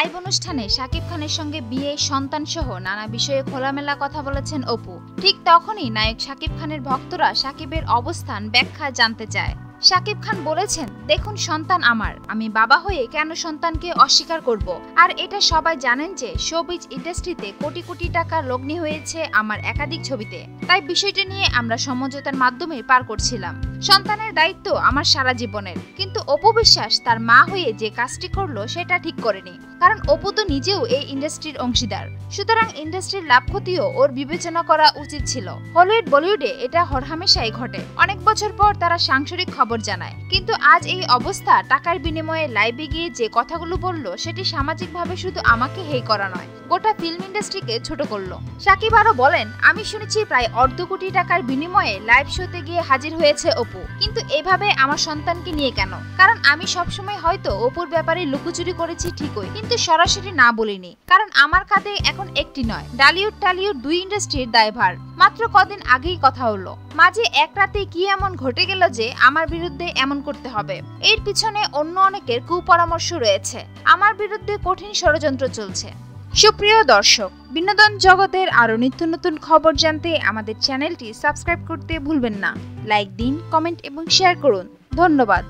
Live অনুষ্ঠানে শাকিব খানের সঙ্গে বিয়ে, সন্তান সহ নানা বিষয়ে খোলামেলা কথা বলেছেন অপু। ঠিক তখনই নায়ক শাকিব খানের ভক্তরা শাকিবের অবস্থান ব্যাখ্যা জানতে চায়। শাকিব খান বলেছেন, দেখুন সন্তান আমার, আমি বাবা হয়ে কেন সন্তানকে অস্বীকার করব। আর এটা সবাই জানেন যে শোবিজ ইন্ডাস্ট্রিতে কোটি কোটি টাকা লগ্নি হয়েছে আমার একাধিক ছবিতে, তাই বিষয়টা নিয়ে আমরা সমঝোতার মাধ্যমে পার করছিলাম। সন্তানের দায়িত্ব আমার সারা জীবনের, কিন্তু অপু বিশ্বাস তার মা হয়ে যে কাজটি করলো সেটা ঠিক করেনি, কারণ অপু তো নিজেও এই ইন্ডাস্ট্রির অংশীদার। সুতরাং ইন্ডাস্ট্রির লাভ ক্ষতিও ওর বিবেচনা করা উচিত ছিল। হলিউড বলিউডে এটা হরহামেশাই ঘটে, অনেক বছর পর তারা সাংসারিক খবর জানায়, কিন্তু আজ এই অবস্থা টাকার বিনিময়ে লাইভে গিয়ে যে কথাগুলো বলল সেটি সামাজিকভাবে শুধু আমাকে হেয় করা নয়, গোটা ফিল্ম ইন্ডাস্ট্রিকে ছোট করলো। শাকিব আরো বলেন, আমি শুনেছি প্রায় অর্ধ কোটি টাকার বিনিময়ে লাইভ শোতে গিয়ে হাজির হয়েছে অপু, কিন্তু এভাবে আমার সন্তানকে নিয়ে কেন? কারণ আমি সবসময় হয়তো অপুর ব্যাপারে লুকোচুরি করেছি ঠিকই, কিন্তু সরাসরি না বলিনি, কারণ আমার কাঁধে এখন একটি নয়, ডালিউড টালিউড দুই ইন্ডাস্ট্রির দায়ভার। মাত্র কদিন আগেই কথা হলো, মাঝে এক রাতে কি এমন ঘটে গেল যে আমার বিরুদ্ধে এমন করতে হবে। এর পিছনে অন্য অনেকের কুপরামর্শ রয়েছে, আমার বিরুদ্ধে কঠিন ষড়যন্ত্র চলছে। সুপ্রিয় দর্শক, বিনোদন জগতের আরো নিত্য নতুন খবর জানতে আমাদের চ্যানেলটি সাবস্ক্রাইব করতে ভুলবেন না। লাইক দিন, কমেন্ট এবং শেয়ার করুন। ধন্যবাদ।